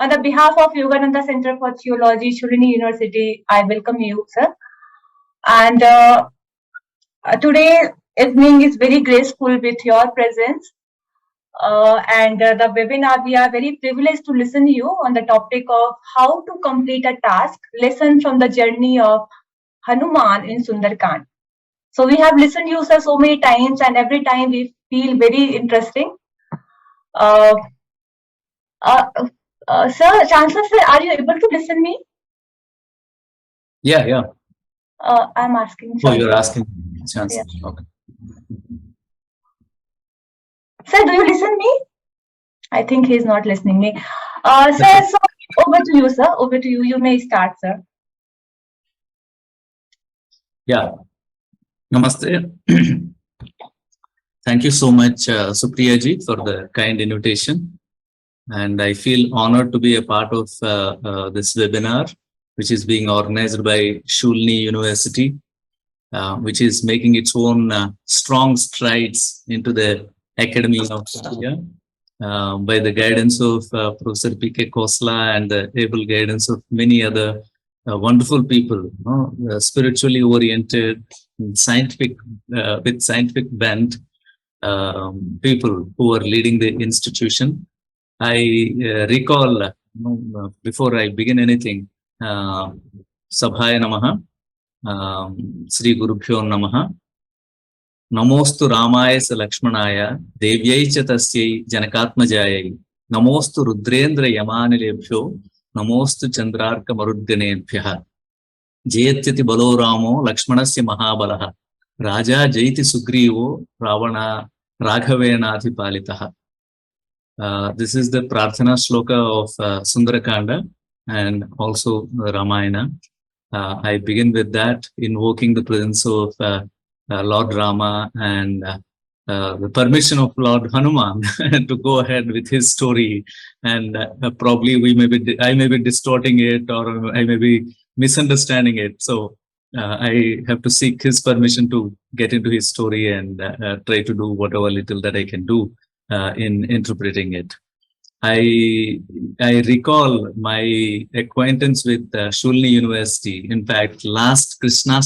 On the behalf of Yogananda Centre for Theology, Shoolini University, I welcome you, sir. And today evening is very graceful with your presence. The webinar, we are very privileged to listen to you on the topic of how to complete a task, lesson from the journey of Hanuman in Sundarakanda. So we have listened to you, sir, so many times, and every time we feel very interesting. Sir, Chancellor, sir, are you able to listen me? Yeah. I'm asking. Oh, you're asking Chancellor. Yeah. Okay. Sir, do you listen me? I think he's not listening me. Sir, so over to you, sir. Over to you. You may start, sir. Yeah. Namaste. Thank you so much, Supriya ji, for the kind invitation. And I feel honored to be a part of this webinar, which is being organized by Shoolini University, which is making its own strong strides into the academy of India by the guidance of Professor P.K. Khosla and the able guidance of many other wonderful people, spiritually oriented, scientific with scientific bent people who are leading the institution. I recall, before I begin anything, Sabhaya Namaha, Sri Gurubhyo Namaha, Namostu Ramaya Lakshmanaya, Devyai Chatasyai Janakatmajayai, Namostu Rudrendra Yamanilebhyo, Namostu Chandrarka Marudganebhyaha, Jayatyati Balo Ramo, Lakshmanasya Mahabalaha, Raja Jaiti Sugrivo, Ravana Raghavenati Palitaha. This is the Prarthana Shloka of Sundarakanda and also Ramayana. I begin with that, invoking the presence of Lord Rama and the permission of Lord Hanuman to go ahead with his story. And probably I may be distorting it, or I may be misunderstanding it. So I have to seek his permission to get into his story and try to do whatever little that I can do in interpreting it. I recall my acquaintance with Shoolini University. In fact, last Krishna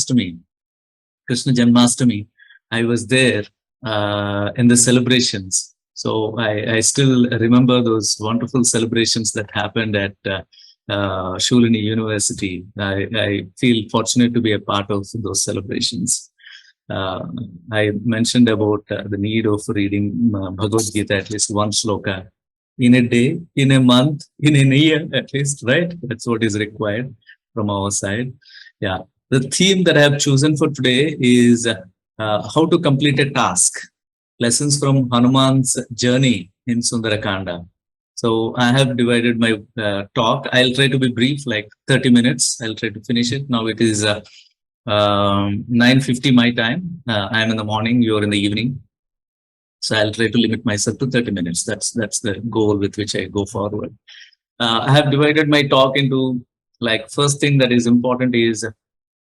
Janmashtami, I was there in the celebrations. So I still remember those wonderful celebrations that happened at Shoolini University. I feel fortunate to be a part of those celebrations. I mentioned about the need of reading Bhagavad Gita, at least one shloka in a day, in a month, in a year, at least, right? That's what is required from our side. Yeah. The theme that I have chosen for today is how to complete a task. Lessons from Hanuman's journey in Sundarakanda. So I have divided my talk. I'll try to be brief, like 30 minutes. I'll try to finish it. Now it is 9:50 my time. I'm in the morning, you're in the evening. So I'll try to limit myself to 30 minutes. That's the goal with which I go forward. I have divided my talk into, like, first thing that is important is,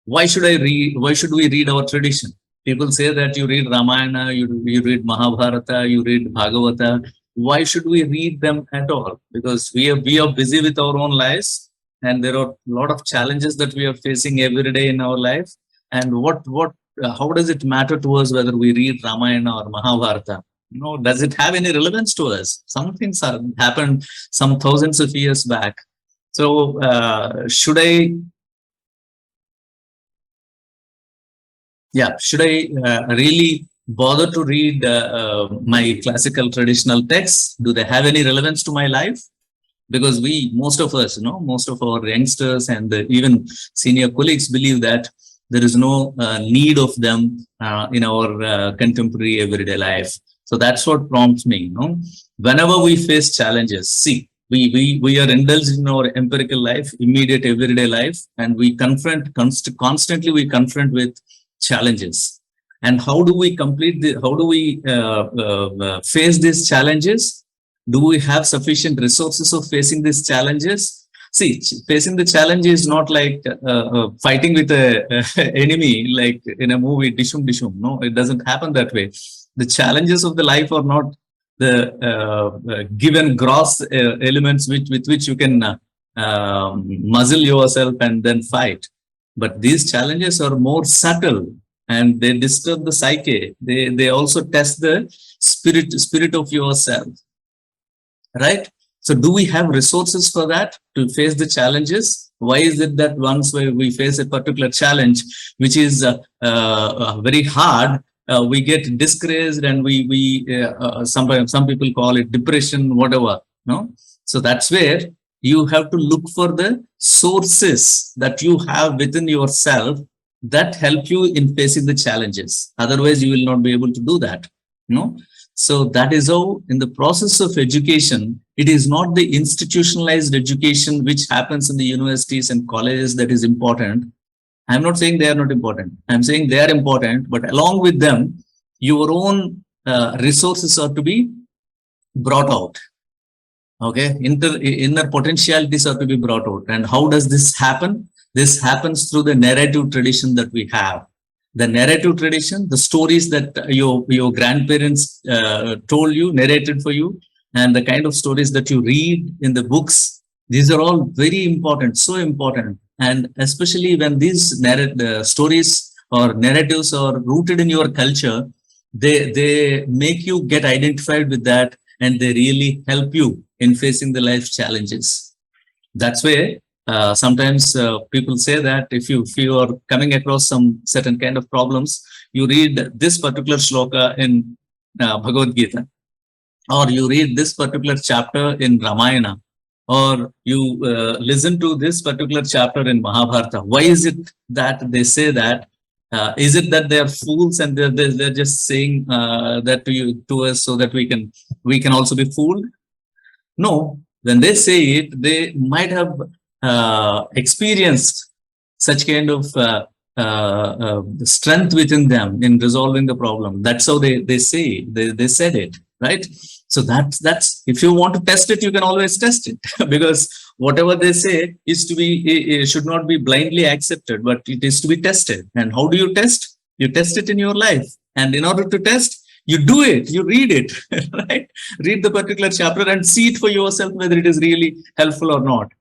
why should we read our tradition? People say that you read Ramayana, you read Mahabharata, you read Bhagavata. Why should we read them at all? Because we are busy with our own lives, and there are a lot of challenges that we are facing every day in our life. And how does it matter to us whether we read Ramayana or Mahabharata? Does it have any relevance to us? Some things happened some thousands of years back. So should I really bother to read my classical traditional texts? Do they have any relevance to my life? Because most of us, most of our youngsters and even senior colleagues believe that there is no need of them in our contemporary everyday life. So that's what prompts me. Whenever we face challenges, see, we are indulged in our empirical life, immediate everyday life, and we constantly we confront with challenges. And how do we face these challenges? Do we have sufficient resources of facing these challenges? See, facing the challenge is not like fighting with an enemy, like in a movie, dishum dishum. No, it doesn't happen that way. The challenges of the life are not given gross elements with which you can muzzle yourself and then fight. But these challenges are more subtle and they disturb the psyche. They also test the spirit of yourself, right? So do we have resources for that to face the challenges? Why is it that once we face a particular challenge, which is very hard, we get discouraged and sometimes some people call it depression, whatever, no? So that's where you have to look for the sources that you have within yourself that help you in facing the challenges. Otherwise, you will not be able to do that, no? So that is how in the process of education, it is not the institutionalized education which happens in the universities and colleges that is important. I'm not saying they are not important. I'm saying they are important, but along with them, your own resources are to be brought out. Okay, inner potentialities are to be brought out. And how does this happen? This happens through the narrative tradition that we have. The narrative tradition, the stories that your grandparents told you, narrated for you, and the kind of stories that you read in the books, these are all very important, so important. And especially when these stories or narratives are rooted in your culture, they make you get identified with that, and they really help you in facing the life challenges. That's where sometimes people say that if you are coming across some certain kind of problems, you read this particular shloka in Bhagavad Gita, or you read this particular chapter in Ramayana, or you listen to this particular chapter in Mahabharata. Why is it that they say that? Is it that they are fools and they're just saying that to us so that we can also be fooled? No, when they say it, they might have experienced such kind of strength within them in resolving the problem. That's how they say they said it, right? So that's if you want to test it, you can always test it because whatever they say is to be, it should not be blindly accepted, but it is to be tested. And how do you test? You test it in your life, and in order to test, you do it, you read it, right? Read the particular chapter and see it for yourself whether it is really helpful or not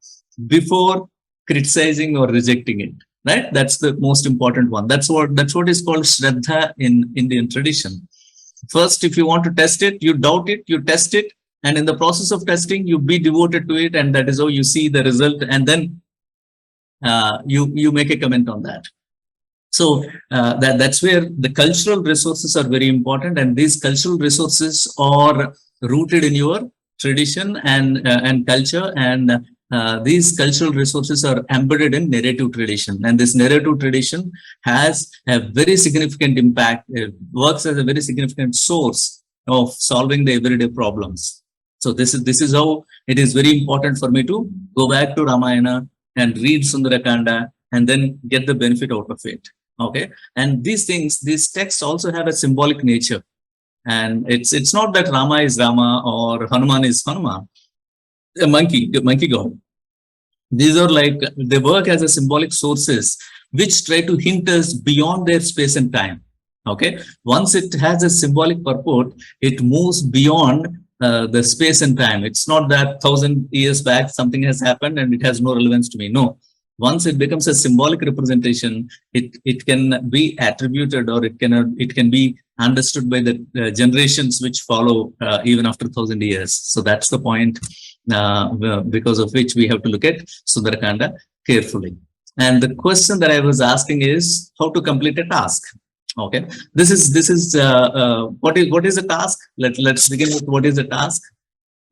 before criticizing or rejecting it, right? That's the most important one. That's what is called Shraddha in Indian tradition. First, if you want to test it, you doubt it, you test it, and in the process of testing, you be devoted to it, and that is how you see the result, and then you make a comment on that. So that's where the cultural resources are very important, and these cultural resources are rooted in your tradition and culture, and these cultural resources are embedded in narrative tradition, and this narrative tradition has a very significant impact. It works as a very significant source of solving the everyday problems. So this is how it is very important for me to go back to Ramayana and read Sundarakanda and then get the benefit out of it. Okay, and these texts also have a symbolic nature, and it's not that Rama is Rama or Hanuman is Hanuman, the monkey god. These are like, they work as a symbolic sources which try to hint us beyond their space and time. Okay, once it has a symbolic purport, it moves beyond the space and time. It's not that 1,000 years back something has happened and it has no relevance to me. No. Once it becomes a symbolic representation, it can be attributed, or it can be understood by the generations which follow even after 1,000 years. So that's the point because of which we have to look at Sundarakanda carefully. And the question that I was asking is how to complete a task. Okay, this is what is a task? Let's begin with what is a task.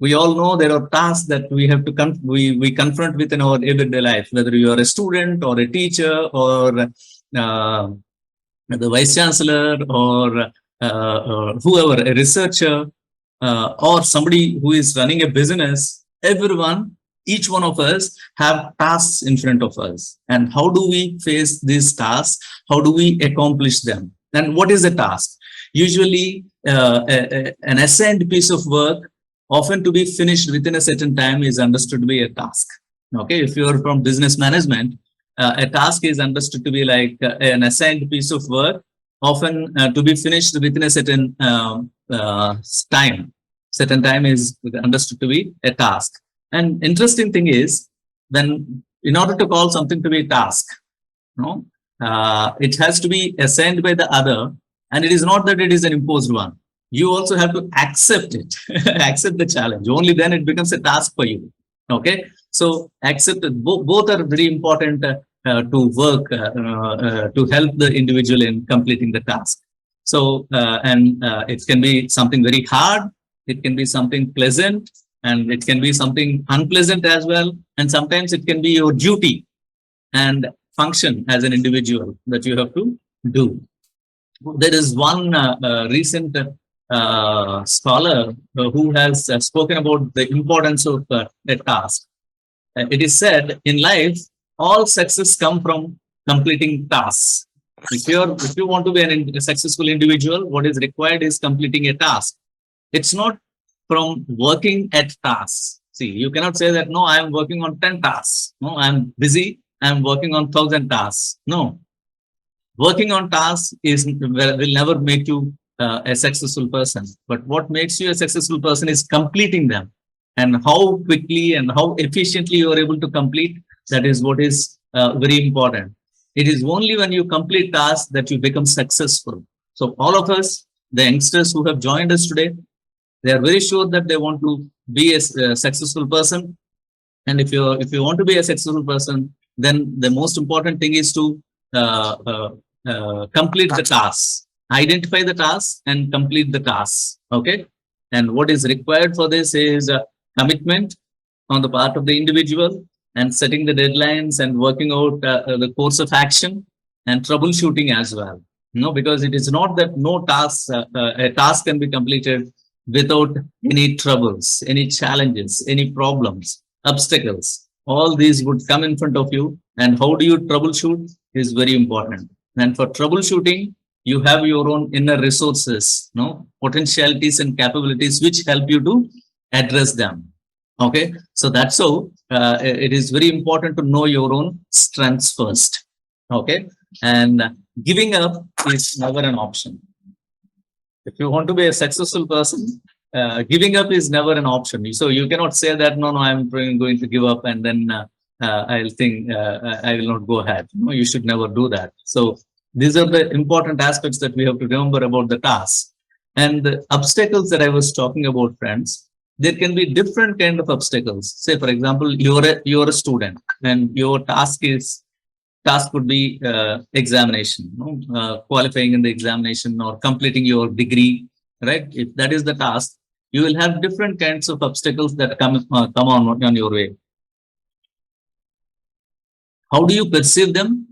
We all know there are tasks that we have to we confront within our everyday life, whether you are a student or a teacher or the vice chancellor or whoever, a researcher or somebody who is running a business. Everyone, each one of us have tasks in front of us. And how do we face these tasks? How do we accomplish them? And what is a task? Usually an assigned piece of work, often to be finished within a certain time, is understood to be a task. Okay, if you are from business management, a task is understood to be like an assigned piece of work, often to be finished within a certain time. Certain time is understood to be a task. And interesting thing is, when in order to call something to be a task, no, it has to be assigned by the other, and it is not that it is an imposed one. You also have to accept it, accept the challenge. Only then it becomes a task for you. Okay, so accept it. Both are very important to work to help the individual in completing the task. So, it can be something very hard, it can be something pleasant, and it can be something unpleasant as well. And sometimes it can be your duty and function as an individual that you have to do. There is one recent scholar who has spoken about the importance of a task. It is said in life, all success come from completing tasks. If you want to be a successful individual, what is required is completing a task. It's not from working at tasks. See, you cannot say that, no, I am working on 10 tasks. No, I'm busy. I'm working on 1,000 tasks. No, working on tasks will never make you a successful person. But what makes you a successful person is completing them. And how quickly and how efficiently you are able to complete, that is what is very important. It is only when you complete tasks that you become successful. So all of us, the youngsters who have joined us today, they are very sure that they want to be a successful person. And if you want to be a successful person, then the most important thing is to complete the tasks, identify the tasks and complete the tasks. Okay. And what is required for this is commitment on the part of the individual, and setting the deadlines and working out the course of action, and troubleshooting as well. No, because it is not that no task, a task can be completed without any troubles, any challenges, any problems, obstacles. All these would come in front of you. And how do you troubleshoot is very important. And for troubleshooting, you have your own inner resources, no, potentialities and capabilities which help you to address them. Okay, so that's how it is very important to know your own strengths first. Okay, and giving up is never an option. If you want to be a successful person, giving up is never an option. So you cannot say that, no, I'm going to give up, and then I'll think I will not go ahead. No, you should never do that. So these are the important aspects that we have to remember about the task. And the obstacles that I was talking about, friends, there can be different kind of obstacles. Say, for example, you're a student, and your task could be examination, qualifying in the examination or completing your degree, right? If that is the task, you will have different kinds of obstacles that come on your way. How do you perceive them?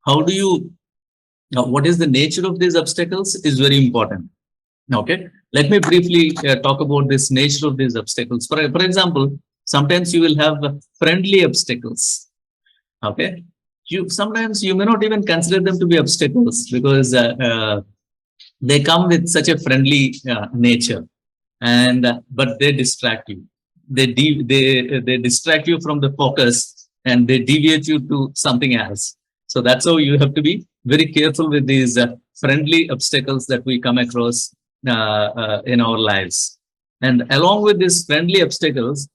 What is the nature of these obstacles is very important. Okay, let me briefly talk about this nature of these obstacles. For example, sometimes you will have friendly obstacles. Okay, sometimes you may not even consider them to be obstacles, because they come with such a friendly nature, and but they distract you. They distract you from the focus, and they deviate you to something else. So that's how you have to be very careful with these friendly obstacles that we come across in our lives. And along with these friendly obstacles,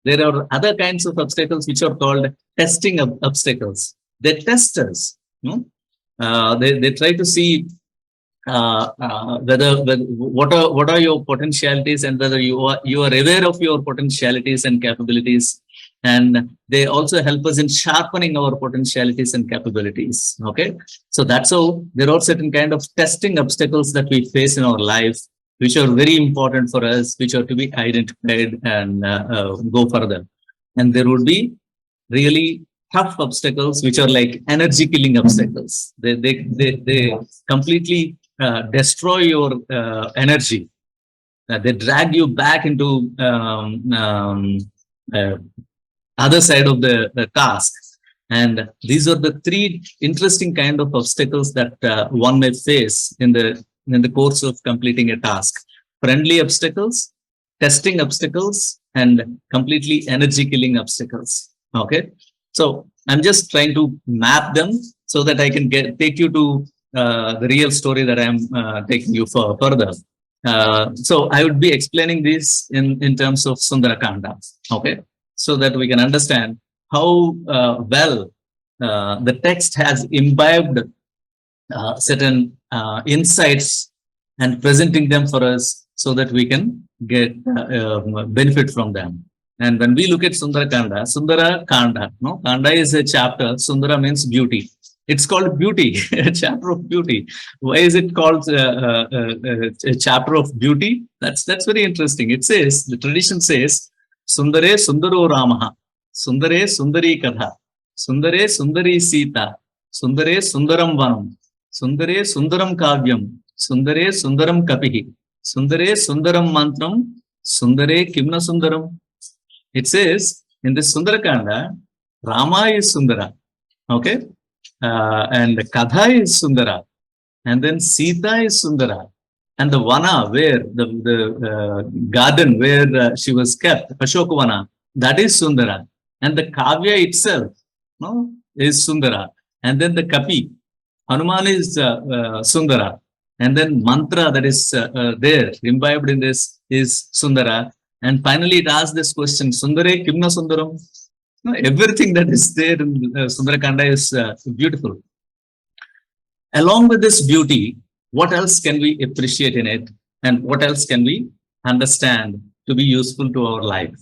there are other kinds of obstacles which are called testing obstacles. They test us. They try to see what are your potentialities, and whether you are aware of your potentialities and capabilities. And they also help us in sharpening our potentialities and capabilities. Okay, so that's how there are certain kind of testing obstacles that we face in our life, which are very important for us, which are to be identified and go further. And there would be really tough obstacles, which are like energy killing obstacles. They completely destroy your energy. They drag you back into other side of the task. And these are the three interesting kind of obstacles that one may face in the course of completing a task: friendly obstacles, testing obstacles, and completely energy killing obstacles. Okay, so I'm just trying to map them so that I can take you to the real story that I'm taking you further. So I would be explaining this in terms of Sundarakanda, okay, so that we can understand how well the text has imbibed certain insights and presenting them for us so that we can get benefit from them. And when we look at Sundarakanda, Sundarakanda, no, Kanda is a chapter. Sundara means beauty. It's called beauty, a chapter of beauty. Why is it called a chapter of beauty? That's very interesting. It says, the tradition says, Sundare Sundaro Ramaha, Sundare Sundari Kadha, Sundare Sundari Sita, Sundare Sundaram Vanam, Sundare Sundaram Kavyam, Sundare Sundaram Kapihi, Sundare Sundaram Mantram, Sundare Kimna Sundaram. It says in this Sundarakanda, Rama is Sundara, okay, and Kadha is Sundara, and then Sita is Sundara, and the Vana, where the garden where she was kept, Ashokavana, that is Sundara, and the Kavya itself, no, is Sundara, and then the Kapi, Hanuman is Sundara, and then mantra that is there, imbibed in this is Sundara. And finally, it asks this question, Sundare Kimna Sundaram? No, everything that is there in Sundarakanda is beautiful. Along with this beauty, what else can we appreciate in it? And what else can we understand to be useful to our life?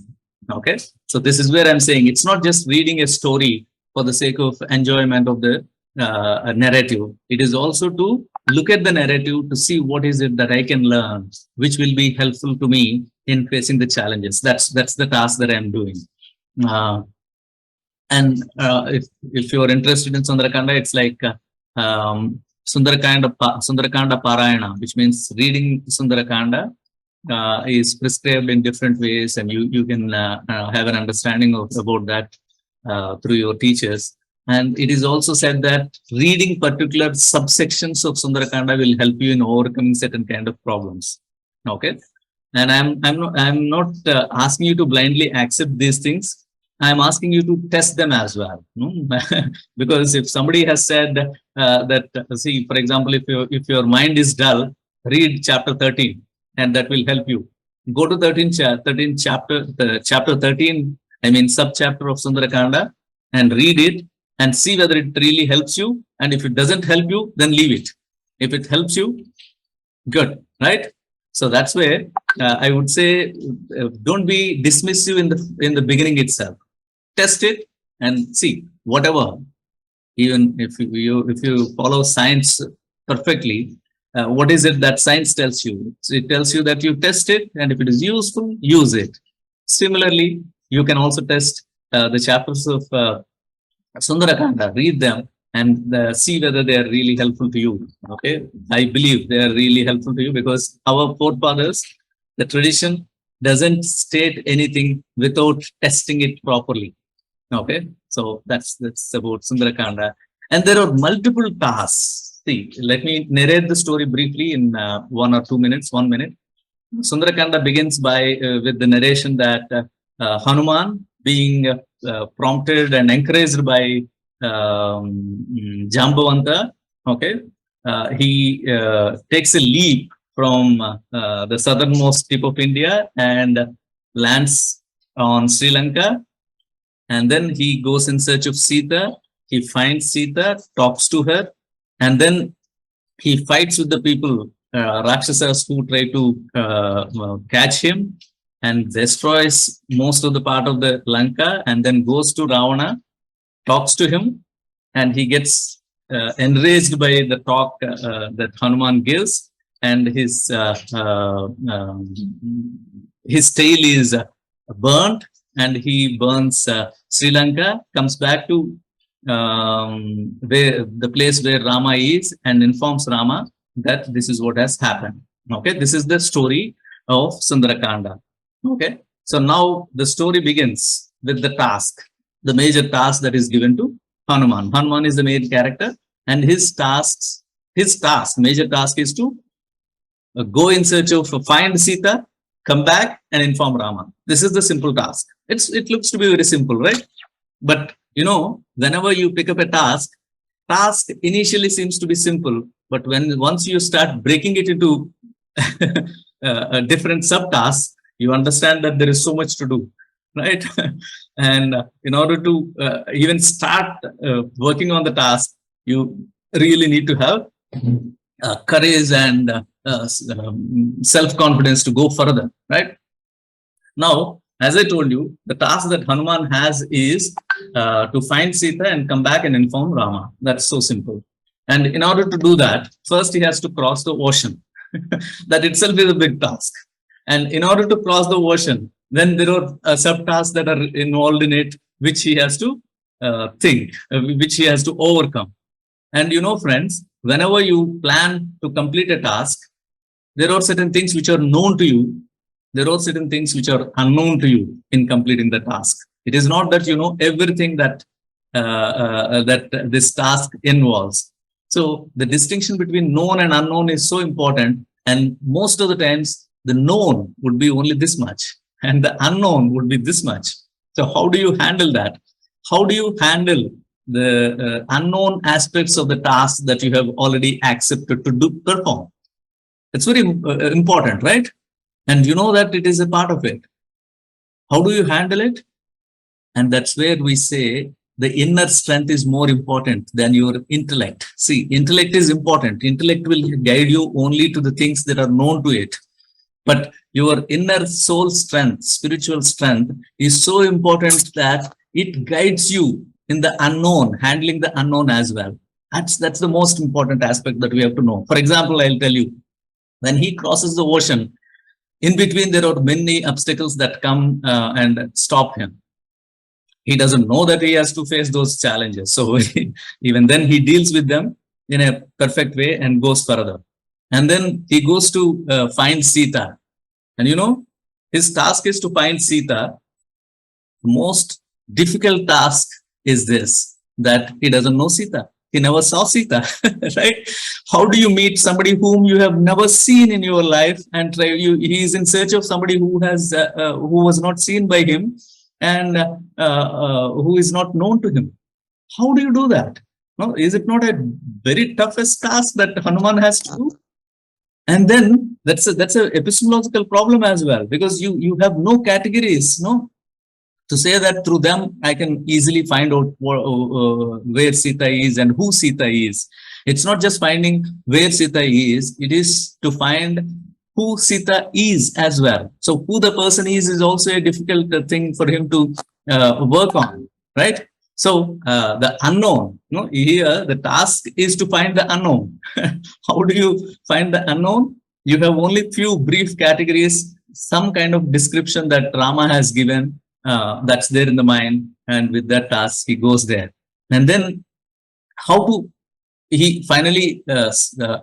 Okay, so this is where I'm saying it's not just reading a story for the sake of enjoyment of the narrative. It is also to look at the narrative to see what is it that I can learn, which will be helpful to me in facing the challenges. That's the task that I'm doing. If you're interested in Sundarakanda, it's like Sundarakanda Parayana, which means reading Sundarakanda is prescribed in different ways, and you can have an understanding about that through your teachers. And it is also said that reading particular subsections of Sundarakanda will help you in overcoming certain kind of problems. Okay, and I'm not asking you to blindly accept these things. I'm asking you to test them as well. Because if somebody has said that, see, for example, if your mind is dull, read chapter 13, and that will help you. Go to chapter 13, I mean subchapter of Sundarakanda, and read it and see whether it really helps you. And if it doesn't help you, then leave it. If it helps you, good, right? So that's where I would say, don't be dismissive in the beginning itself. Test it and see whatever. Even if you follow science perfectly, what is it that science tells you? It tells you that you test it, and if it is useful, use it. Similarly, you can also test the chapters of Sundarakanda, read them and see whether they are really helpful to you. Okay, I believe they are really helpful to you because our forefathers, the tradition doesn't state anything without testing it properly. Okay, so that's about Sundarakanda, and there are multiple tasks. See, let me narrate the story briefly in 1 or 2 minutes. 1 minute. Sundarakanda begins with the narration that Hanuman, being prompted and encouraged by Jambavanta, okay, he takes a leap from the southernmost tip of India and lands on Sri Lanka. And then he goes in search of Sita. He finds Sita, talks to her, and then he fights with the people, Rakshasas, who try to catch him, and destroys most of the part of the Lanka, and then goes to Ravana, talks to him, and he gets enraged by the talk that Hanuman gives, and his tail is burnt, and he burns Sri Lanka, comes back to the place where Rama is, and informs Rama that this is what has happened. Okay, this is the story of Sundarakanda. Okay, so now the story begins with the task, the major task that is given to Hanuman. Hanuman is the main character, and his major task is to go in search of, find Sita, come back and inform Rama. This is the simple task. It looks to be very simple, right? But whenever you pick up a task initially seems to be simple, but once you start breaking it into different subtasks, you understand that there is so much to do, right? And in order to even start working on the task, you really need to have courage and self-confidence to go further, right? Now, as I told you, the task that Hanuman has is to find Sita and come back and inform Rama. That's so simple. And in order to do that, first he has to cross the ocean. That itself is a big task. And in order to cross the ocean, then there are subtasks that are involved in it, which he has to think, which he has to overcome. And you know, friends, whenever you plan to complete a task, there are certain things which are known to you. There are certain things which are unknown to you in completing the task. It is not that you know everything that this task involves. So the distinction between known and unknown is so important. And most of the times, the known would be only this much, and the unknown would be this much. So how do you handle that? How do you handle the unknown aspects of the task that you have already accepted to perform? It's very important, right? And you know that it is a part of it. How do you handle it? And that's where we say the inner strength is more important than your intellect. See, intellect is important. Intellect will guide you only to the things that are known to it. But your inner soul strength, spiritual strength is so important that it guides you in the unknown, handling the unknown as well. That's the most important aspect that we have to know. For example, I'll tell you, when he crosses the ocean, in between there are many obstacles that come and stop him. He doesn't know that he has to face those challenges. So even then he deals with them in a perfect way and goes further. And then he goes to find Sita. And you know, his task is to find Sita. The most difficult task is this, that he doesn't know Sita. He never saw Sita, right? How do you meet somebody whom you have never seen in your life, and he is in search of somebody who was not seen by him and who is not known to him? How do you do that? No, is it not a very toughest task that Hanuman has to do? And then that's a epistemological problem as well, because you have no categories, no, to say that through them I can easily find out where Sita is and who Sita is. It's not just finding where Sita is, it is to find who Sita is as well. So who the person is also a difficult thing for him to work on, right? So the unknown, no, here the task is to find the unknown. How do you find the unknown? You have only few brief categories, some kind of description that Rama has given, that's there in the mind, and with that task he goes there. And then he finally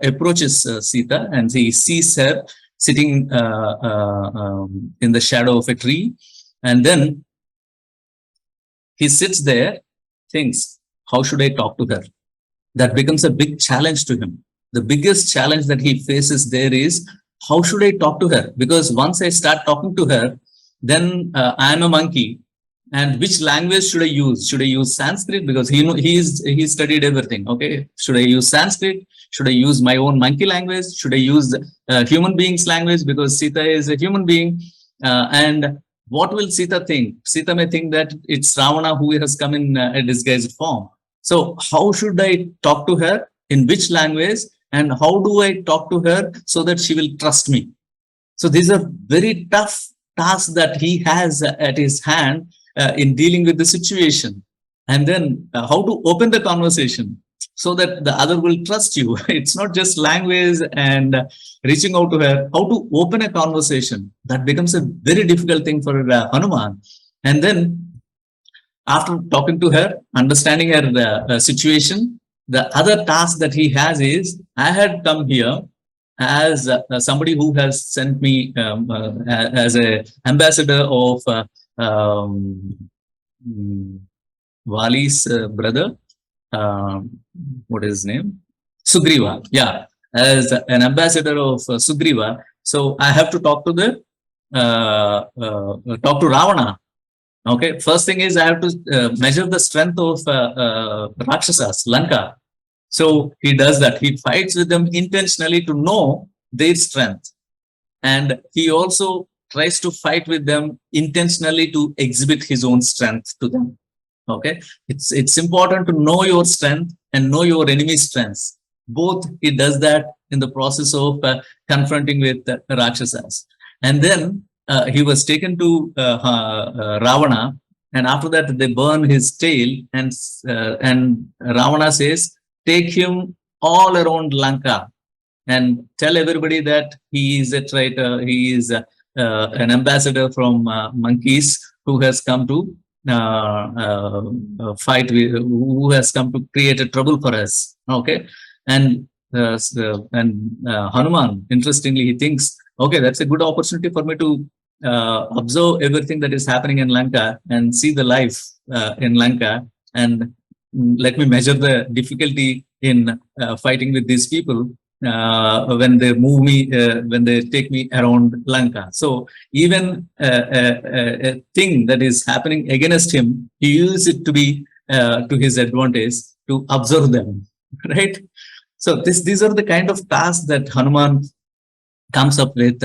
approaches Sita, and he sees her sitting in the shadow of a tree. And then he sits there, thinks, how should I talk to her? That becomes a big challenge to him. The biggest challenge that he faces there is, how should I talk to her? Because once I start talking to her, then I am a monkey. And which language should I use? Should I use Sanskrit? Because he studied everything. Okay. Should I use Sanskrit? Should I use my own monkey language? Should I use human being's language? Because Sita is a human being. And what will Sita think? Sita may think that it's Ravana who has come in a disguised form. So how should I talk to her? In which language? And how do I talk to her so that she will trust me? So these are very tough tasks that he has at his hand in dealing with the situation. And then how to open the conversation so that the other will trust you. It's not just language and reaching out to her. How to open a conversation, that becomes a very difficult thing for Hanuman. And then after talking to her, understanding her situation, the other task that he has is, I had come here as somebody who has sent me as a ambassador of Vali's brother. What is his name? Sugriva. Yeah, as an ambassador of Sugriva. So I have to talk to Ravana. Okay, first thing is I have to measure the strength of Rakshasas, Lanka. So he does that. He fights with them intentionally to know their strength. and he also tries to fight with them intentionally to exhibit his own strength to them. Okay, it's important to know your strength and know your enemy's strengths. Both he does that in the process of confronting with Rakshasas. And then he was taken to Ravana, and after that they burn his tail, and Ravana says, take him all around Lanka and tell everybody that he is a traitor, he is an ambassador from monkeys who has come to fight with, who has come to create a trouble for us. Okay, and Hanuman, interestingly, he thinks, okay, that's a good opportunity for me to observe everything that is happening in Lanka and see the life in Lanka, and let me measure the difficulty in fighting with these people when they move me, when they take me around Lanka. So even a thing that is happening against him, he uses it to be to his advantage to observe them, right? So these are the kind of tasks that Hanuman comes up with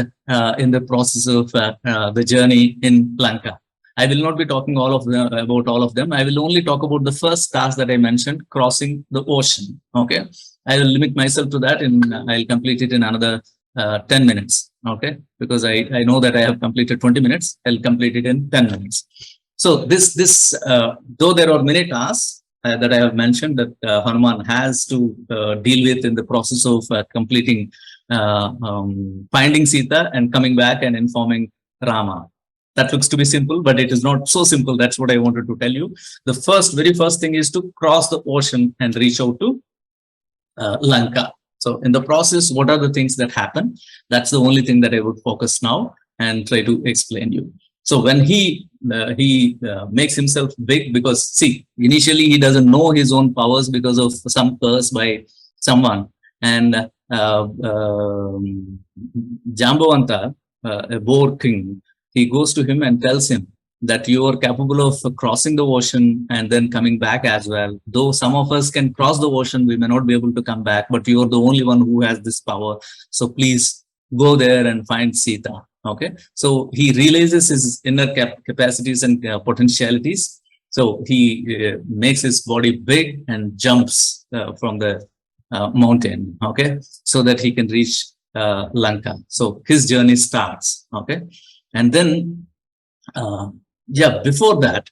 in the process of the journey in Lanka. I will not be talking about all of them. I will only talk about the first task that I mentioned, crossing the ocean. Okay, I will limit myself to that, and I'll complete it in another 10 minutes. Okay, because I know that I have completed 20 minutes. I'll complete it in 10 minutes. So though there are many tasks that I have mentioned that Hanuman has to deal with in the process of completing finding Sita and coming back and informing Rama. That looks to be simple, but it is not so simple. That's what I wanted to tell you. The very first thing is to cross the ocean and reach out to Lanka. So in the process, what are the things that happen? That's the only thing that I would focus now and try to explain you. So when he makes himself big, because see, initially he doesn't know his own powers because of some curse by someone, and Jambavanta, a boar king, he goes to him and tells him that you are capable of crossing the ocean and then coming back as well. Though some of us can cross the ocean, we may not be able to come back, but you are the only one who has this power. So please go there and find Sita. Okay, so he realizes his inner capacities and potentialities. So he makes his body big and jumps from the mountain. Okay, so that he can reach Lanka. So his journey starts. Okay, and then before that,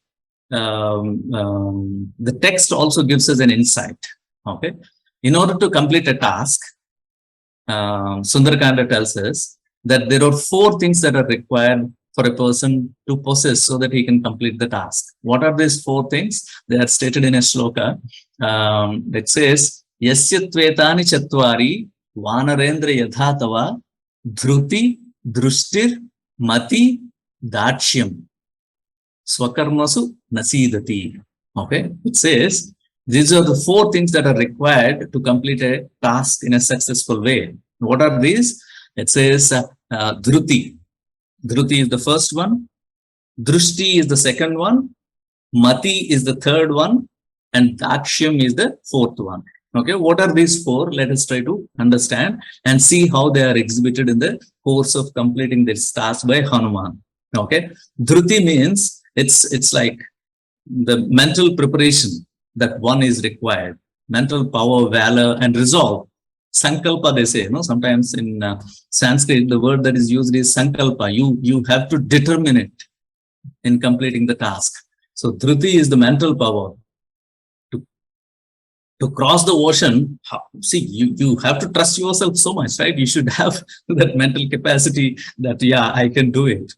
the text also gives us an insight. Okay, in order to complete a task, Sundarakanda tells us that there are 4 things that are required for a person to possess so that he can complete the task. What are these 4 things? They are stated in a shloka. It says, Yasya tvetani chatvari vanarendra yadhatava dhruti drushtir mati dakshyam swakarmasu nasidati. Okay, it says these are the 4 things that are required to complete a task in a successful way. What are these? It says dhruti. Dhruti is the first one. Drushti is the second one. Mati is the third one. And dakshyam is the fourth one. Okay, what are these 4? Let us try to understand and see how they are exhibited in the course of completing this task by Hanuman. Okay, dhruti means it's like the mental preparation that one is required. Mental power, valor, and resolve. Sankalpa, they say, sometimes in Sanskrit, the word that is used is sankalpa. You have to determine it in completing the task. So dhruti is the mental power. To cross the ocean, see, you have to trust yourself so much, right? You should have that mental capacity that, yeah, I can do it.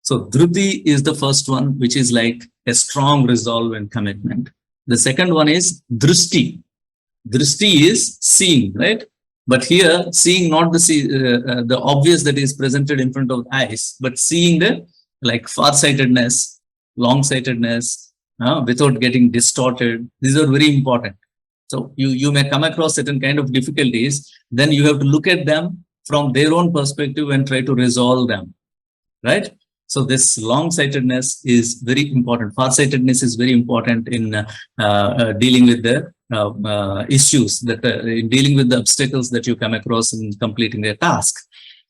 So dhruti is the first one, which is like a strong resolve and commitment. The second one is drishti. Drishti is seeing, right? But here, seeing not the obvious that is presented in front of eyes, but seeing the like farsightedness, long-sightedness, without getting distorted. These are very important. So you may come across certain kind of difficulties, then you have to look at them from their own perspective and try to resolve them, right? So this long-sightedness is very important. Farsightedness is very important in dealing with the issues, that in dealing with the obstacles that you come across in completing a task.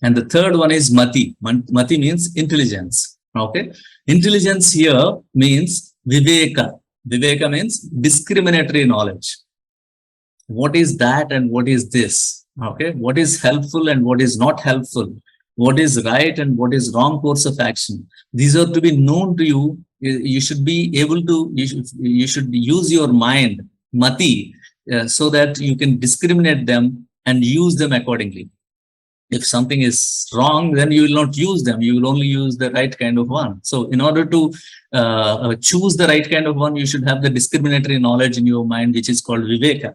And the third one is Mati. Mati means intelligence. Okay. Intelligence here means Viveka. Viveka means discriminatory knowledge. What is that and what is this? Okay. What is helpful and what is not helpful? What is right and what is wrong course of action? These are to be known to you. You should be able to, you should use your mind, Mati, so that you can discriminate them and use them accordingly. If something is wrong, then you will not use them. You will only use the right kind of one. So in order to choose the right kind of one, you should have the discriminatory knowledge in your mind, which is called Viveka.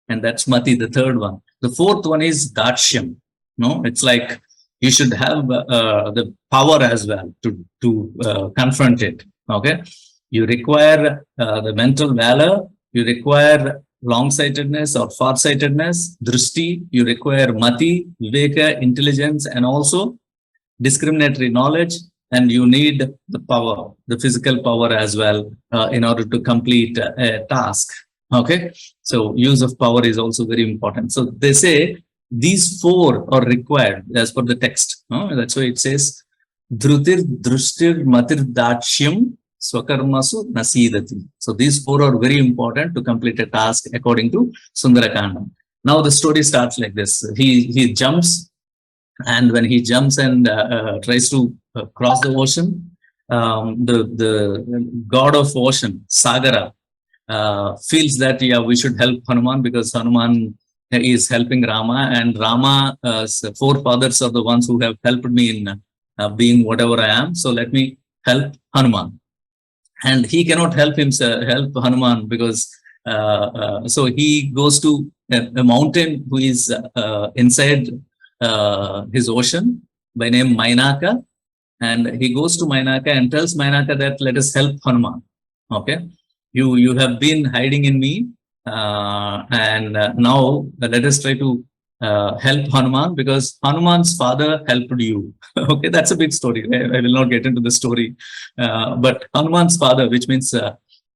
And that's Mati, the third one. The fourth one is Dakshyam. No, it's like you should have the power as well to confront it. Okay. You require the mental valor. You require long-sightedness or far-sightedness, drishti, you require mati, viveka, intelligence, and also discriminatory knowledge, and you need the power, the physical power as well, in order to complete a task. Okay, so use of power is also very important. So they say these four are required as per the text. That's why it says dhrutir, drushtir, matir, dakshyam, Swakarmasu Nasidati. So these four are very important to complete a task according to Sundarakanda. Now the story starts like this. He jumps, and when he jumps and tries to cross the ocean, the god of ocean, Sagara, feels that we should help Hanuman, because Hanuman is helping Rama, and Rama's forefathers are the ones who have helped me in being whatever I am. So let me help Hanuman. And he cannot help Hanuman, because so he goes to a mountain who is inside his ocean by name Mainaka, and he goes to Mainaka and tells Mainaka that let us help Hanuman. Okay, you have been hiding in me, and now let us try to help Hanuman, because Hanuman's father helped you. Okay, that's a big story. I will not get into the story. But Hanuman's father, which means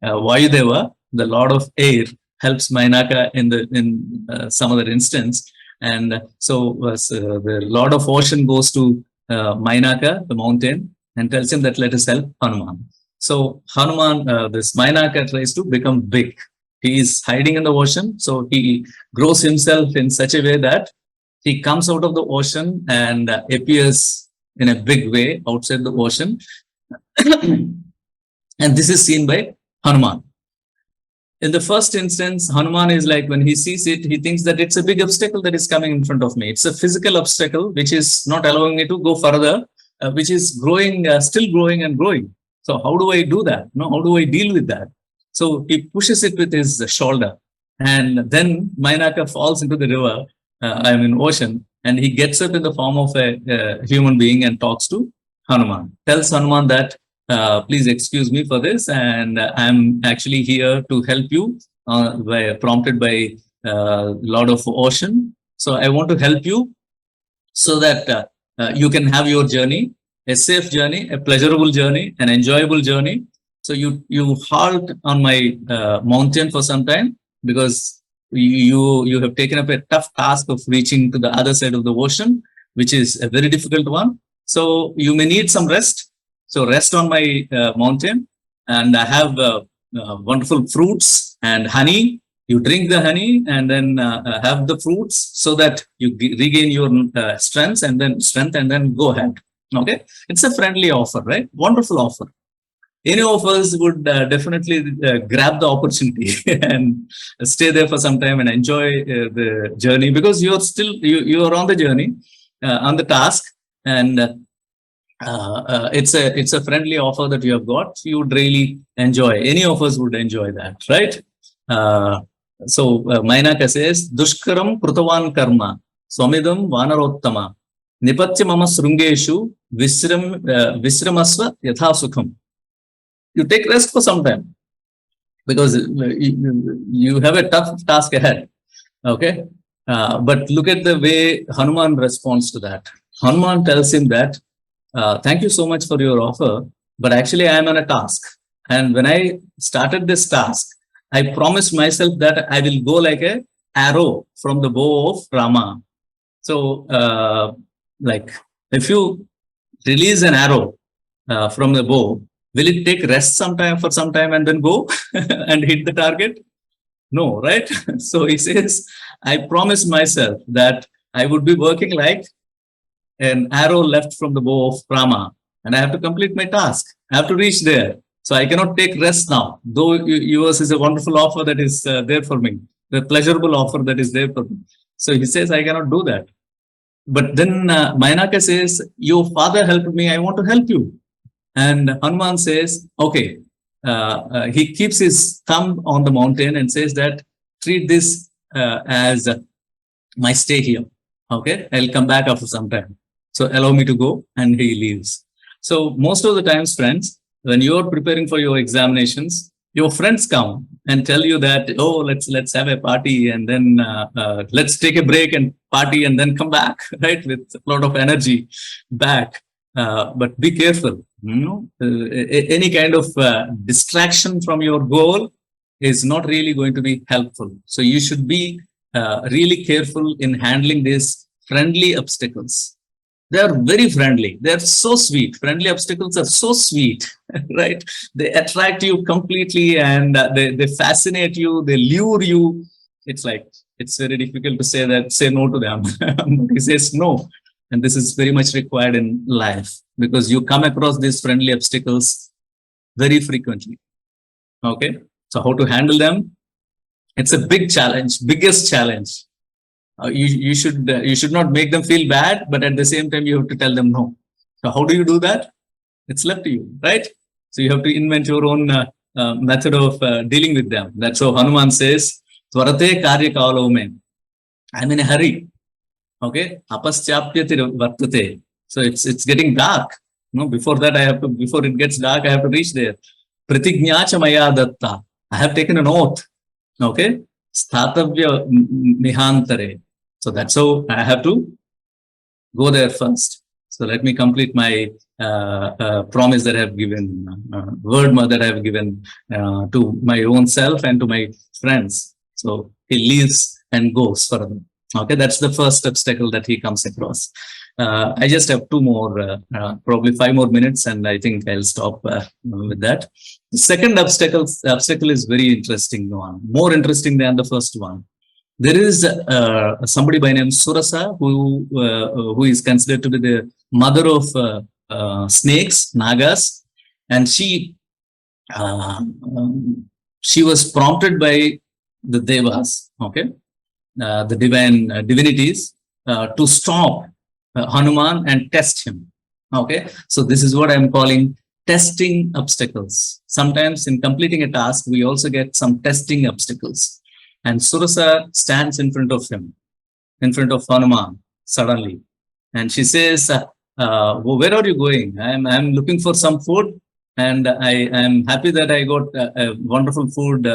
Vayudeva, the Lord of Air, helps Mainaka in some other instance. And so the Lord of Ocean goes to Mainaka, the mountain, and tells him that let us help Hanuman. So Hanuman, this Mainaka tries to become big. He is hiding in the ocean, so he grows himself in such a way that he comes out of the ocean and appears in a big way outside the ocean. And this is seen by Hanuman. In the first instance, Hanuman is like, when he sees it, he thinks that it's a big obstacle that is coming in front of me. It's a physical obstacle which is not allowing me to go further, which is growing, still growing and growing. So how do I do that? No, how do I deal with that? So he pushes it with his shoulder, and then Mainaka falls into the river, ocean, and he gets up in the form of a human being and talks to Hanuman. Tells Hanuman that, please excuse me for this, and I'm actually here to help you, prompted by Lord of Ocean. So I want to help you so that you can have your journey, a safe journey, a pleasurable journey, an enjoyable journey. So you halt on my mountain for some time, because you have taken up a tough task of reaching to the other side of the ocean, which is a very difficult one. So you may need some rest. So rest on my mountain, and I have wonderful fruits and honey. You drink the honey and then have the fruits, so that you regain your strength and then go ahead. Okay, it's a friendly offer, right? Wonderful offer. Any of us would definitely grab the opportunity and stay there for some time and enjoy the journey, because you're still you're on the journey, on the task, and it's a friendly offer that you have got. You would really enjoy. Any of us would enjoy that, right? So Mainaka says, Dushkaram Krutavan Karma Swamidam Vanarottama Nipatya Mama Srungeshu Visramasva Yatha Sukham. You take rest for some time, because you have a tough task ahead. Okay. But look at the way Hanuman responds to that. Hanuman tells him that, thank you so much for your offer, but actually I am on a task. And when I started this task, I promised myself that I will go like an arrow from the bow of Rama. So Like, if you release an arrow from the bow, will it take rest for some time and then go and hit the target? No, right? So he says, I promised myself that I would be working like an arrow left from the bow of Rama, and I have to complete my task. I have to reach there. So I cannot take rest now, though yours is a wonderful offer that is there for me, the pleasurable offer that is there for me. So he says, I cannot do that. But then Mainaka says, your father helped me, I want to help you. And Hanuman says, okay, he keeps his thumb on the mountain and says that, treat this as my stay here. Okay, I'll come back after some time. So allow me to go, and he leaves. So most of the times, friends, when you're preparing for your examinations, your friends come and tell you that, oh, let's have a party, and then let's take a break and party, and then come back, right, with a lot of energy back. But be careful. Any kind of distraction from your goal is not really going to be helpful. So you should be really careful in handling these friendly obstacles. They are very friendly. They are so sweet. Friendly obstacles are so sweet, right? They attract you completely, and they fascinate you. They lure you. It's like, it's very difficult to say no to them. He says no. And this is very much required in life, because you come across these friendly obstacles very frequently. Okay. So how to handle them? It's a big challenge, biggest challenge. You should not make them feel bad, but at the same time, you have to tell them no. So how do you do that? It's left to you, right? So you have to invent your own method of dealing with them. That's how Hanuman says, Tvarate karya kalo mein. I'm in a hurry. Okay, apaschapyati vartate. So it's getting dark. Before that, before it gets dark, I have to reach there. Pratignacha maya datta. I have taken an oath. Okay, statavya nihantare. So that's how I have to go there first. So let me complete my promise that I have given, word that I have given to my own self and to my friends. So he leaves and goes further. Okay, that's the first obstacle that he comes across. I just have two more, probably 5 more minutes, and I think I'll stop with that. The second obstacle is very interesting one, more interesting than the first one. There is somebody by name Surasa who is considered to be the mother of snakes, nagas, and she was prompted by the devas. Okay. The divinities to stop Hanuman and test him. Okay, so this is what I'm calling testing obstacles. Sometimes in completing a task, we also get some testing obstacles. And Surasa stands in front of him, in front of Hanuman suddenly, and she says, "Where are you going? I'm looking for some food, and I am happy that I got a wonderful food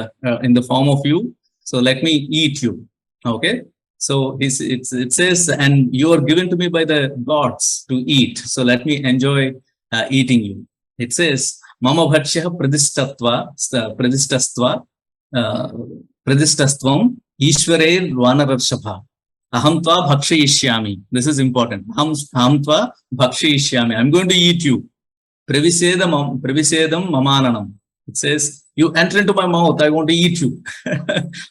in the form of you. So let me eat you." Okay, so it says, and you are given to me by the gods to eat. So let me enjoy eating you. It says, Mama bhatshya pradistastvam ishware vanararshabha. Aham tva bhakshayishyami. This is important. Aham tva bhakshayishyami. I'm going to eat you. Pravisedam mamananam. It says, you enter into my mouth, I want to eat you.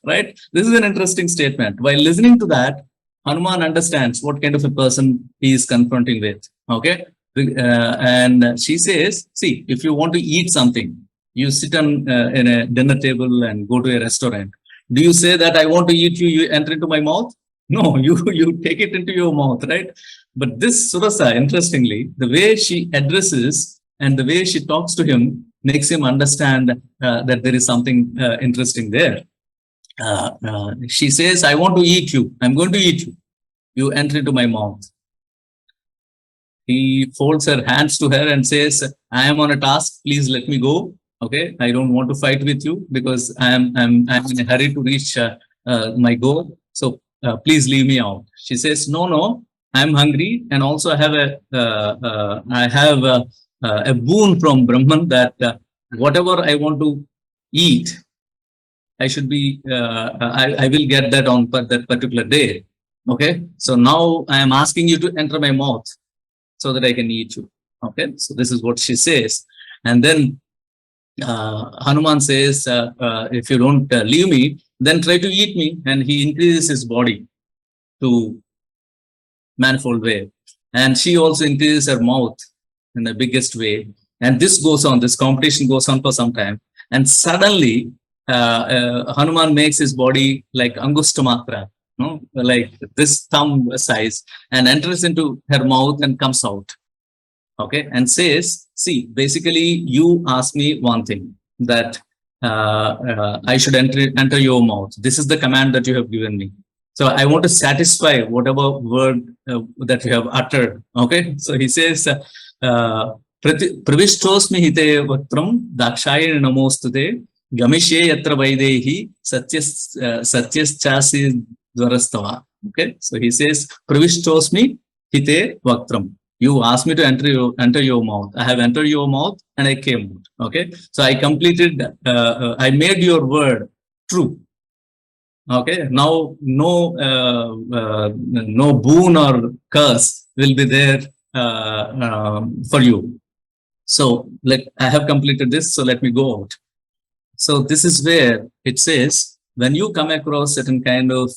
Right? This is an interesting statement. While listening to that, Hanuman understands what kind of a person he is confronting with. Okay? And she says, see, if you want to eat something, you sit in a dinner table and go to a restaurant. Do you say that I want to eat you, you enter into my mouth? No, you take it into your mouth, right? But this Surasa, interestingly, the way she addresses and the way she talks to him makes him understand that there is something interesting there. She says, I want to eat you. I'm going to eat you. You enter into my mouth. He folds her hands to her and says, I am on a task. Please let me go. Okay. I don't want to fight with you because I'm in a hurry to reach my goal. So please leave me out. She says, no, I'm hungry. And also I have a boon from Brahman that whatever I want to eat, I should be, I will get that on that particular day. Okay. So now I am asking you to enter my mouth so that I can eat you. Okay. So this is what she says. And then Hanuman says, if you don't leave me, then try to eat me. And he increases his body to manifold way. And she also increases her mouth in the biggest way. And this goes on, this competition goes on for some time. And suddenly, Hanuman makes his body like Angustamatra, no? Like this thumb size, and enters into her mouth and comes out. Okay, and says, see, basically, you ask me one thing, that I should enter your mouth. This is the command that you have given me. So I want to satisfy whatever word that you have uttered. Okay, so he says, Pravistosmi hite vatram dakshaya namostute gamishe yatra vaidehi satyas chasi dvarastava. Okay, so he says, Pravistosmi hite vatram. You asked me to enter your mouth. I have entered your mouth and I came out. Okay, so I completed. I made your word true. Okay, now no boon or curse will be there for you. So I have completed this. So let me go out. So this is where it says, when you come across certain kind of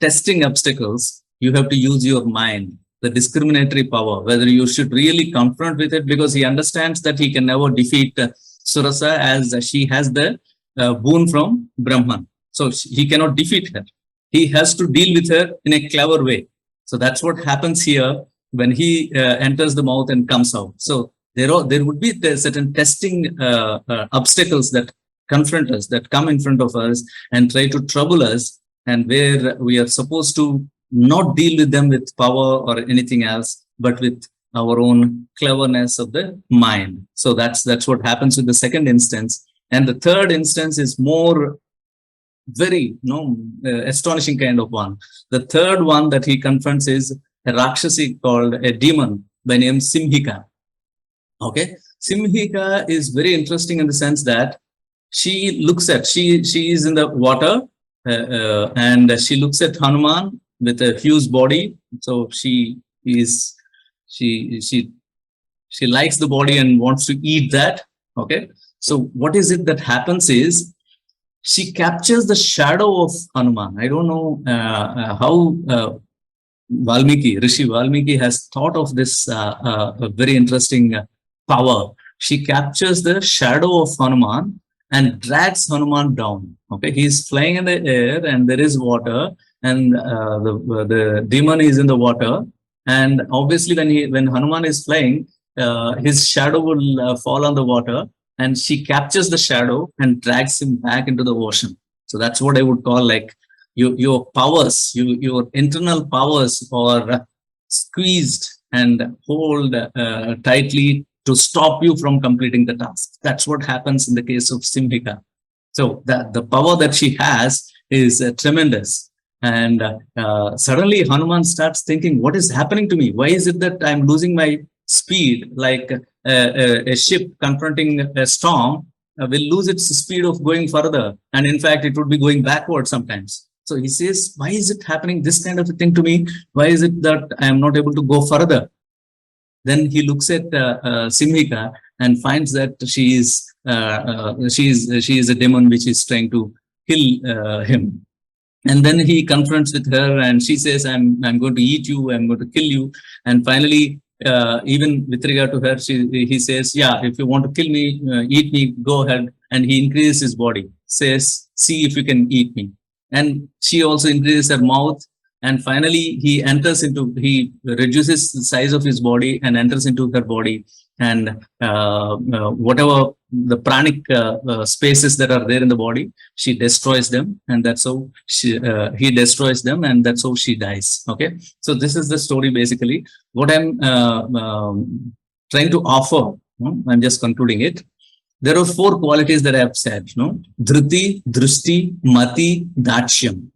testing obstacles, you have to use your mind, the discriminatory power, whether you should really confront with it, because he understands that he can never defeat Surasa, as she has the boon from Brahman. So he cannot defeat her. He has to deal with her in a clever way. So that's what happens here when he enters the mouth and comes out. So there would be certain testing obstacles that confront us, that come in front of us and try to trouble us, and where we are supposed to not deal with them with power or anything else, but with our own cleverness of the mind. So that's what happens with the second instance. And the third instance is more very astonishing kind of one. The third one that he confronts is a Rakshasi called a demon by name Simhika. Okay, Simhika is very interesting in the sense that she is in the water and she looks at Hanuman with a huge body. So she likes the body and wants to eat that. Okay, so what is it that happens is, she captures the shadow of Hanuman. I don't know how Rishi Valmiki has thought of this very interesting power. She captures the shadow of Hanuman and drags Hanuman down. Okay, he's flying in the air and there is water, and the demon is in the water. And obviously, when Hanuman is flying, his shadow will fall on the water. And she captures the shadow and drags him back into the ocean. So that's what I would call like your powers, your internal powers are squeezed and hold tightly to stop you from completing the task. That's what happens in the case of Simhika. So the power that she has is tremendous. And suddenly Hanuman starts thinking, what is happening to me? Why is it that I'm losing my speed? Like a ship confronting a storm will lose its speed of going further. And in fact, it would be going backward sometimes. So he says, why is it happening this kind of a thing to me? Why is it that I am not able to go further? Then he looks at Simhika and finds that she is a demon which is trying to kill him. And then he confronts with her and she says, I'm going to eat you, I'm going to kill you. And finally, even with regard to her, he says, yeah, if you want to kill me, eat me, go ahead. And he increases his body, says, see if you can eat me. And she also increases her mouth. And finally, he reduces the size of his body and enters into her body. And whatever the pranic spaces that are there in the body, she destroys them. And that's how he destroys them. And that's how she dies. Okay. So this is the story basically. What I'm trying to offer, I'm just concluding it. There are 4 qualities that I have said, Dhriti, Drishti, Mati, Dakshyam.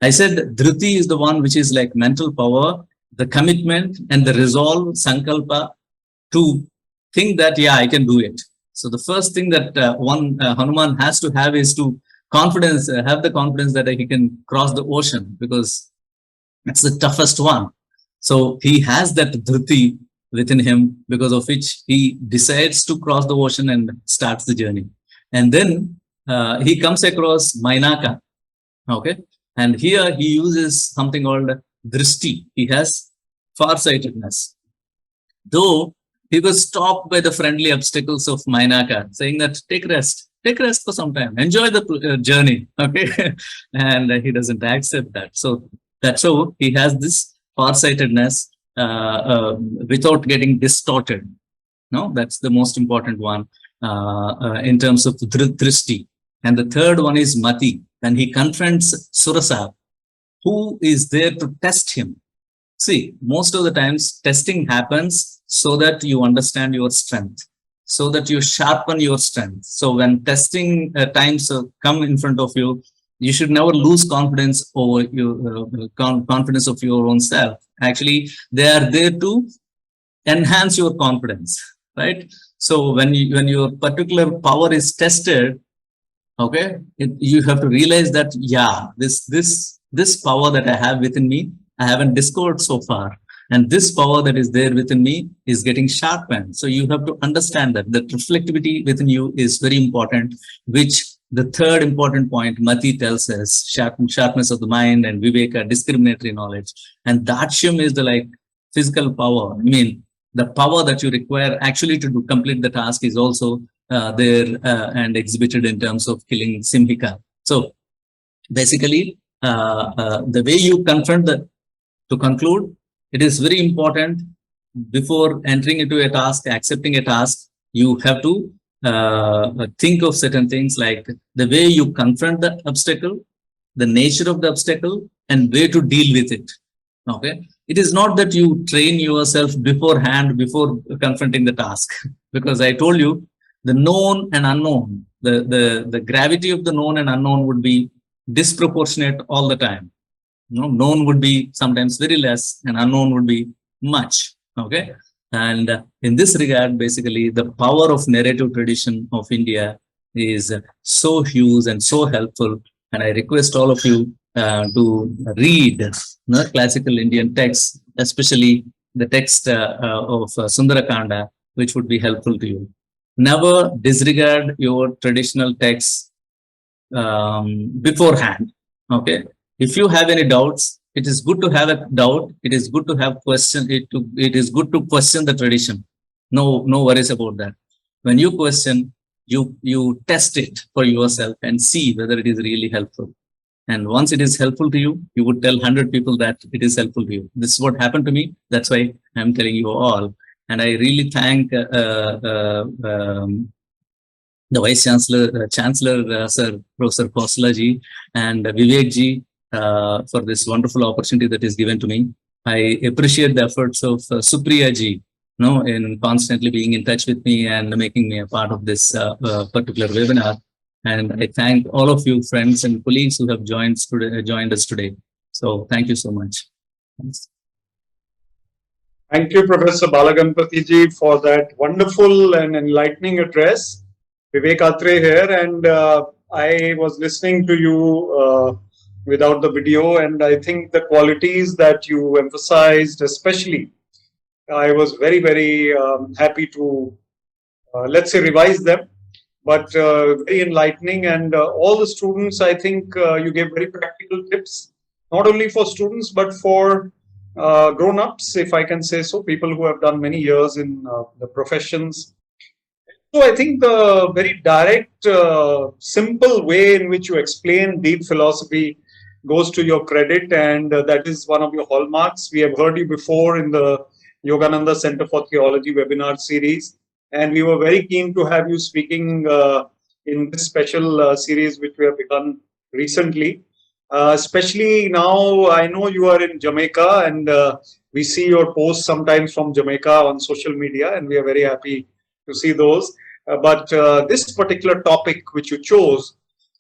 I said Dhriti is the one which is like mental power, the commitment and the resolve, sankalpa, to think that, yeah, I can do it. So the first thing that Hanuman has to have is to have the confidence that he can cross the ocean, because It's the toughest one. So he has that dhruti within him, because of which he decides to cross the ocean and starts the journey. And then he comes across Mainaka. Okay. And here he uses something called drishti. He has farsightedness. Though he was stopped by the friendly obstacles of Mainaka, saying that take rest for some time, enjoy the journey. Okay. And he doesn't accept that. So that's how he has this farsightedness without getting distorted. No, that's the most important one in terms of drishti. And the third one is mati, and he confronts Surasa, who is there to test him. See, most of the times testing happens so that you understand your strength, so that you sharpen your strength. So when testing times come in front of you, you should never lose confidence over your confidence of your own self. Actually, they are there to enhance your confidence, right? So when your particular power is tested, okay, you have to realize that, yeah, this power that I have within me, I haven't discovered so far, and this power that is there within me is getting sharpened. So you have to understand that reflectivity within you is very important, which the third important point Mati tells us, sharpness of the mind, and viveka, discriminatory knowledge. And daksham is the like physical power. I mean, the power that you require actually to complete the task is also there and exhibited in terms of killing Simhika. So basically, the way you confront to conclude, it is very important before entering into a task, accepting a task, you have to think of certain things like the way you confront the obstacle, the nature of the obstacle, and way to deal with it. Okay. It is not that you train yourself beforehand before confronting the task, because I told you the known and unknown, the gravity of the known and unknown would be disproportionate all the time. Known would be sometimes very less, and unknown would be much. Okay. And in this regard, basically, the power of narrative tradition of India is so huge and so helpful. And I request all of you to read classical Indian texts, especially the text of Sundarakanda, which would be helpful to you. Never disregard your traditional texts beforehand. Okay. If you have any doubts, it is good to have a doubt. It is good to have question. It is good to question the tradition. No worries about that. When you question, you test it for yourself and see whether it is really helpful. And once it is helpful to you, you would tell 100 people that it is helpful to you. This is what happened to me. That's why I'm telling you all. And I really thank the Vice Chancellor, Sir Professor Kosalaji, and Vivek ji for this wonderful opportunity that is given to me. I appreciate the efforts of Supriya ji, in constantly being in touch with me and making me a part of this particular webinar. And I thank all of you friends and colleagues who have joined us today. So thank you so much. Thanks. Thank you, Professor Balaganapathi ji, for that wonderful and enlightening address. Vivek Atre here, and I was listening to you without the video, and I think the qualities that you emphasized, especially, I was very, very happy to, let's say, revise them. But very enlightening, and all the students, I think you gave very practical tips, not only for students, but for grown-ups, if I can say so, people who have done many years in the professions. So I think the very direct, simple way in which you explain deep philosophy goes to your credit, and that is one of your hallmarks. We have heard you before in the Yogananda Centre for Theology webinar series. And we were very keen to have you speaking in this special series, which we have begun recently. Especially now, I know you are in Jamaica, and we see your posts sometimes from Jamaica on social media, and we are very happy to see those. But this particular topic which you chose,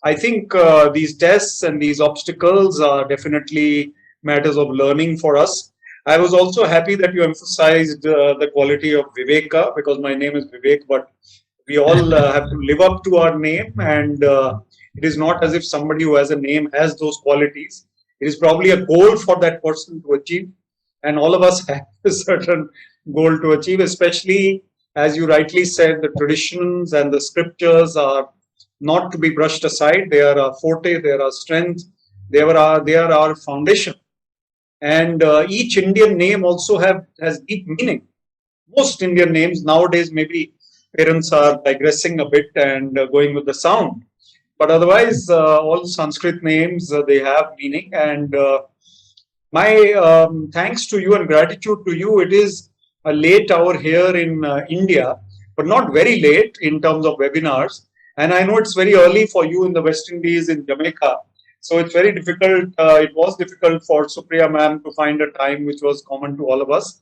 I think these tests and these obstacles are definitely matters of learning for us. I was also happy that you emphasized the quality of Viveka, because my name is Vivek, but we all have to live up to our name, and it is not as if somebody who has a name has those qualities. It is probably a goal for that person to achieve, and all of us have a certain goal to achieve, especially as you rightly said, the traditions and the scriptures are not to be brushed aside. They are our forte, they are our strength, they are our foundation. And each Indian name also has deep meaning. Most Indian names nowadays, maybe parents are digressing a bit and going with the sound, but otherwise, all Sanskrit names they have meaning. And my thanks to you and gratitude to you. It is a late hour here in India, but not very late in terms of webinars. And I know it's very early for you in the West Indies, in Jamaica. So it's very difficult. It was difficult for Supriya ma'am to find a time which was common to all of us.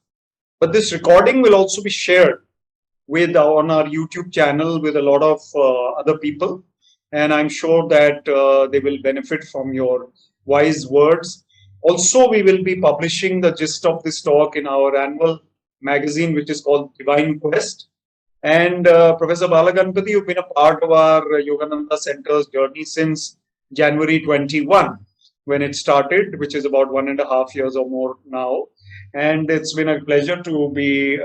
But this recording will also be shared on our YouTube channel with a lot of other people. And I'm sure that they will benefit from your wise words. Also, we will be publishing the gist of this talk in our annual magazine, which is called Divine Quest. And Professor Balaganapathi, you've been a part of our Yogananda Centre's journey since January 21, when it started, which is about 1.5 years or more now. And it's been a pleasure to be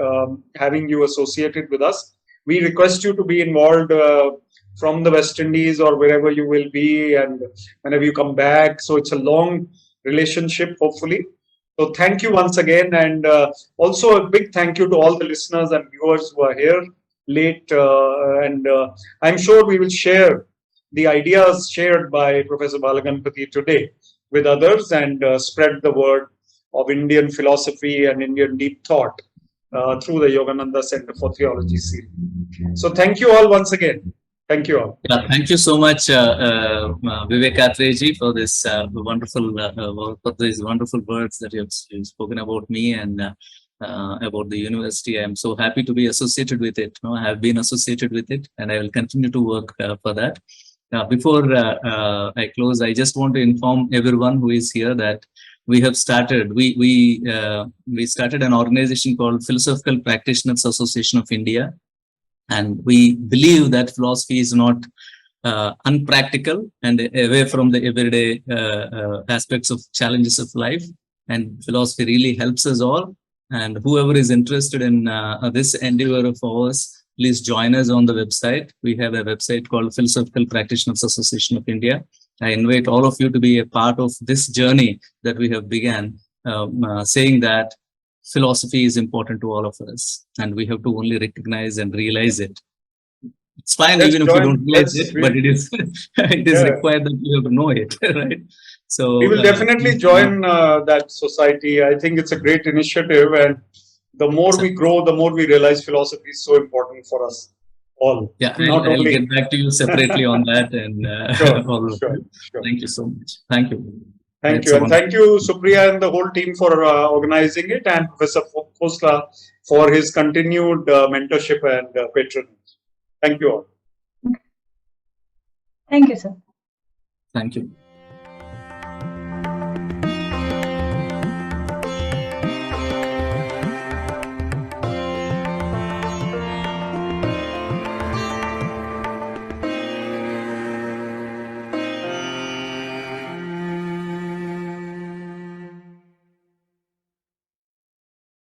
having you associated with us. We request you to be involved from the West Indies or wherever you will be, and whenever you come back. So it's a long relationship, hopefully. So thank you once again, and also a big thank you to all the listeners and viewers who are here late. And I'm sure we will share the ideas shared by Professor Balaganapathi today with others and spread the word of Indian philosophy and Indian deep thought through the Yogananda Centre for Theology series. So thank you all once again. Thank you all. Yeah, thank you so much, Vivek Atreji, for this for these wonderful words that you've spoken about me and about the university. I am so happy to be associated with it. I have been associated with it, and I will continue to work for that. Before I close, I just want to inform everyone who is here that we have started. We started an organization called Philosophical Practitioners Association of India. And we believe that philosophy is not unpractical and away from the everyday aspects of challenges of life. And philosophy really helps us all. And whoever is interested in this endeavor of ours, please join us on the website. We have a website called Philosophical Practitioners Association of India. I invite all of you to be a part of this journey that we have began, saying that philosophy is important to all of us, and we have to only recognize and realize it. It's fine even if you don't realize it, but it is it is required that you have to know it, right? So we will definitely join that society. I think it's a great initiative, and the more we grow, the more we realize philosophy is so important for us all. Yeah, I'll get back to you separately on that. And sure. Thank you so much. Thank you. Thank you. And thank you, Supriya and the whole team for organizing it, and Professor Khosla for his continued mentorship and patronage. Thank you all. Thank you, sir. Thank you.